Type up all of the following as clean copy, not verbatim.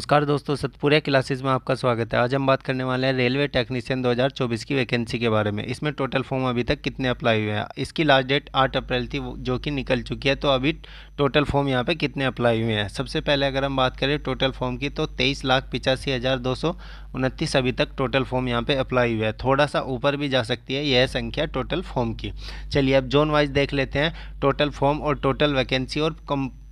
नमस्कार दोस्तों, सतपुरिया क्लासेस में आपका स्वागत है। आज हम बात करने वाले हैं रेलवे टेक्नीशियन 2024 की वैकेंसी के बारे में। इसमें टोटल फॉर्म अभी तक कितने अप्लाई हुए हैं। इसकी लास्ट डेट 8 अप्रैल थी जो कि निकल चुकी है। तो अभी टोटल फॉर्म यहाँ पे कितने अप्लाई हुए हैं। सबसे पहले अगर हम बात करें टोटल फॉर्म की तो 23,85,229 अभी तक टोटल फॉर्म यहाँ पे अप्लाई हुए हैं। थोड़ा सा ऊपर भी जा सकती है यह संख्या टोटल फॉर्म की। चलिए अब जोन वाइज देख लेते हैं टोटल फॉर्म और टोटल वैकेंसी और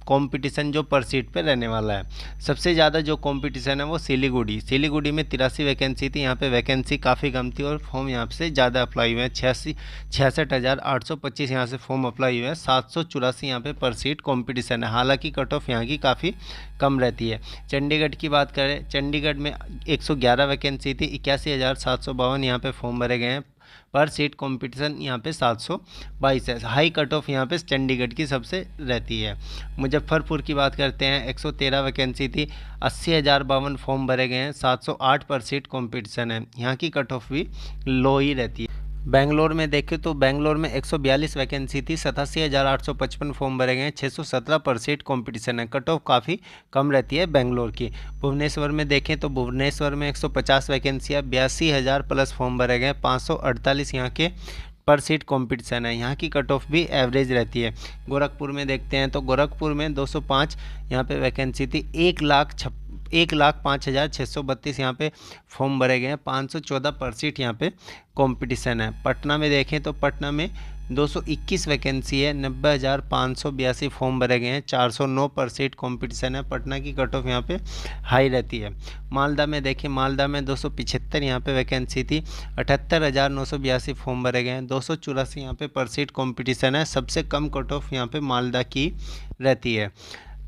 कंपटीशन जो पर सीट पे रहने वाला है। सबसे ज़्यादा जो कंपटीशन है वो सिलीगुड़ी में 83 वैकेंसी थी। यहाँ पे वैकेंसी काफ़ी कम थी और फॉर्म यहाँ से ज़्यादा अप्लाई हुए हैं। 66,825 यहाँ से फॉर्म अप्लाई हुए हैं। 784 यहाँ पे पर सीट कंपटीशन है। हालांकि कट ऑफ यहाँ की काफ़ी कम रहती है। चंडीगढ़ की बात करें, चंडीगढ़ में 111 वैकेंसी थी। 81,752 यहाँ पे फॉर्म भरे गए हैं। पर सीट कंपटीशन यहाँ पे 722 है। हाई कट ऑफ यहाँ पे चंडीगढ़ की सबसे रहती है। मुजफ्फरपुर की बात करते हैं, 113 वैकेंसी थी। 80,052 फॉर्म भरे गए हैं। 708 पर सीट कंपटीशन है। यहाँ की कट ऑफ भी लो ही रहती है। बेंगलोर में देखें तो बेंगलोर में 142 वैकेंसी थी। 87,855 फॉर्म भरे गए हैं। 617 पर सीट कॉम्पिटिशन है। कट ऑफ काफ़ी कम रहती है बेंगलोर की। भुवनेश्वर में देखें तो भुवनेश्वर में 150 वैकेंसी है। 82,000 प्लस फॉर्म भरे गए। 548 यहाँ के पर सीट कंपटीशन है। यहाँ की कट ऑफ भी एवरेज रहती है। गोरखपुर में देखते हैं तो गोरखपुर में 205 यहाँ पे वैकेंसी थी। 1,05,632 यहाँ पे फॉर्म भरे गए हैं। 514 पर सीट यहाँ पे कंपटीशन है। पटना में देखें तो पटना में 221 वैकेंसी है। 90,582 फॉर्म भरे गए हैं। 409 पर सीट कॉम्पिटिशन है। पटना की कट ऑफ यहाँ पे हाई रहती है। मालदा में देखें, मालदा में 275 यहाँ पे वैकेंसी थी। 78,982 फॉर्म भरे गए हैं। 284 यहाँ पे पर सीट कॉम्पिटिशन है। सबसे कम कट ऑफ यहाँ पे मालदा की रहती है।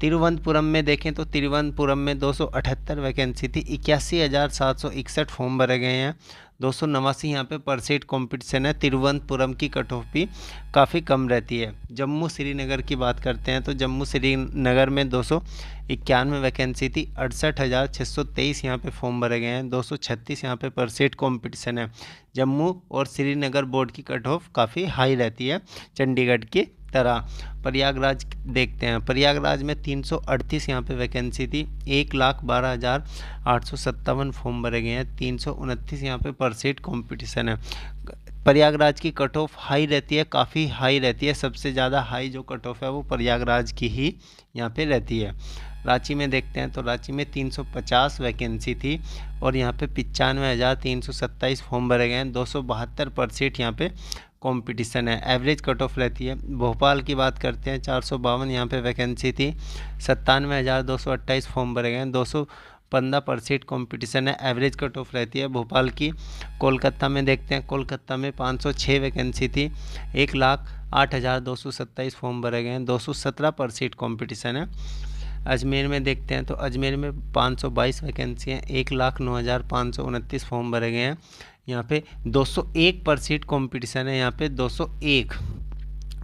तिरुवनंतपुरम में देखें तो तिरुवनंतपुरम में 278 वैकेंसी थी। 81,761 फॉर्म भरे गए हैं। 289 यहाँ पे पर सीट कॉम्पिटिशन है। तिरुवनंतपुरम की कट ऑफ भी काफ़ी कम रहती है। जम्मू श्रीनगर की बात करते हैं तो जम्मू श्रीनगर में 291 वैकेंसी थी। 68,623 यहाँ पे फॉर्म भरे गए हैं। 236 यहाँ पे पर सीट कॉम्पिटिशन है। जम्मू और श्रीनगर बोर्ड की कट ऑफ काफ़ी हाई रहती है चंडीगढ़ की तरह। प्रयागराज देखते हैं, प्रयागराज में 338 यहाँ पे वैकेंसी थी। 1,12,857 फॉर्म भरे गए हैं। 329 यहाँ पे पर सीट कॉम्पिटिशन है। प्रयागराज की कट ऑफ हाई रहती है, काफ़ी हाई रहती है। सबसे ज़्यादा हाई जो कट ऑफ है वो प्रयागराज की ही यहाँ पे रहती है। रांची में देखते हैं तो रांची में 350 वैकेंसी थी और यहाँ पे 95,327 फॉर्म भरे गए हैं। 272 पर सीट यहाँ पे कंपटीशन है। एवरेज कट ऑफ रहती है। भोपाल की बात करते हैं, 452 यहाँ पे वैकेंसी थी। 97,228 फॉर्म भरे गए हैं। 215 पर सीट कॉम्पिटिशन है। एवरेज कट ऑफ रहती है भोपाल की। कोलकाता में देखते हैं, कोलकाता में 506 वैकेंसी थी। 1,08,227 फॉर्म भरे गए हैं। 217 पर सीट कॉम्पिटिशन है। अजमेर में देखते हैं तो अजमेर में 522 वैकेंसी हैं। 1,09,529 फॉर्म भरे गए हैं। यहाँ पे 201 पर सीट कॉम्पिटिशन है। यहाँ पे 201।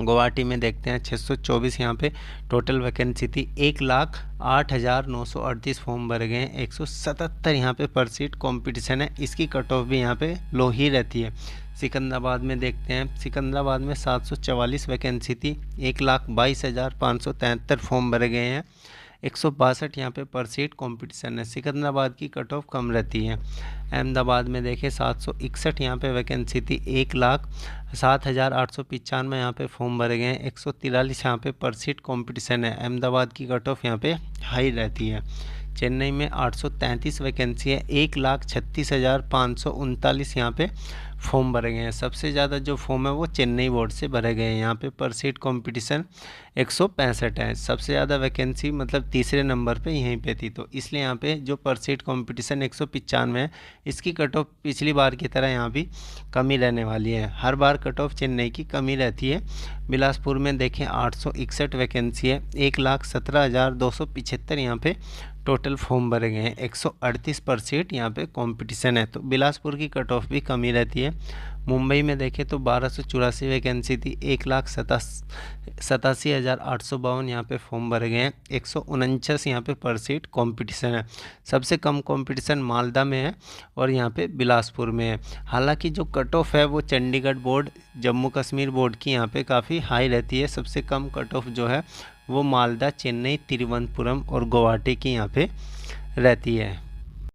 गुवाहाटी में देखते हैं 624 यहाँ पे टोटल वैकेंसी थी। 1,08,938 फॉर्म भरे गए हैं। 177 यहाँ पे पर सीट कॉम्पिटिशन है। इसकी कट ऑफ भी यहाँ पे लो ही रहती है। सिकंदराबाद में देखते हैं, सिकंदराबाद में 744 वैकेंसी थी। 1,22,573 फॉर्म भरे गए हैं। 162 यहाँ पे पर सीट कॉम्पिटिशन है। सिकंदराबाद की कट ऑफ कम रहती है। अहमदाबाद में देखें 761 यहाँ पे वैकेंसी थी। 1,07,895 यहाँ पे फॉर्म भरे गए हैं। 143 यहाँ पे पर सीट कॉम्पिटिशन है। अहमदाबाद की कट ऑफ यहाँ पे हाई रहती है। चेन्नई में 833 वैकेंसी है। 1,36,539 यहाँ पे फॉर्म भरे गए हैं। सबसे ज़्यादा जो फॉर्म है वो चेन्नई बोर्ड से भरे गए हैं। यहाँ पे पर सीट कंपटीशन 165 है। सबसे ज़्यादा वैकेंसी मतलब तीसरे नंबर पे यहीं पे थी, तो इसलिए यहाँ पे जो पर सीट कंपटीशन 195 है। इसकी कट ऑफ पिछली बार की तरह यहाँ भी कमी रहने वाली है। हर बार कट ऑफ चेन्नई की कमी रहती है। बिलासपुर में देखें 861 वैकेंसी है। 1,17,275 यहाँ पे टोटल फॉर्म भरे गए हैं। 138 पर सीट यहाँ पे कंपटीशन है, तो बिलासपुर की कट ऑफ भी कमी रहती है। मुंबई में देखें तो 1284 वैकेंसी थी। 1,87,852 यहाँ पे फॉर्म भरे गए हैं। 149 यहाँ पे पर सीट कंपटीशन है। सबसे कम कंपटीशन मालदा में है और यहाँ पे बिलासपुर में है। हालांकि जो कट ऑफ है वो चंडीगढ़ बोर्ड, जम्मू कश्मीर बोर्ड की यहाँ पे काफ़ी हाई रहती है। सबसे कम कट ऑफ जो है वो मालदा, चेन्नई, तिरुवनंतपुरम और गुवाहाटी की यहाँ पे रहती है।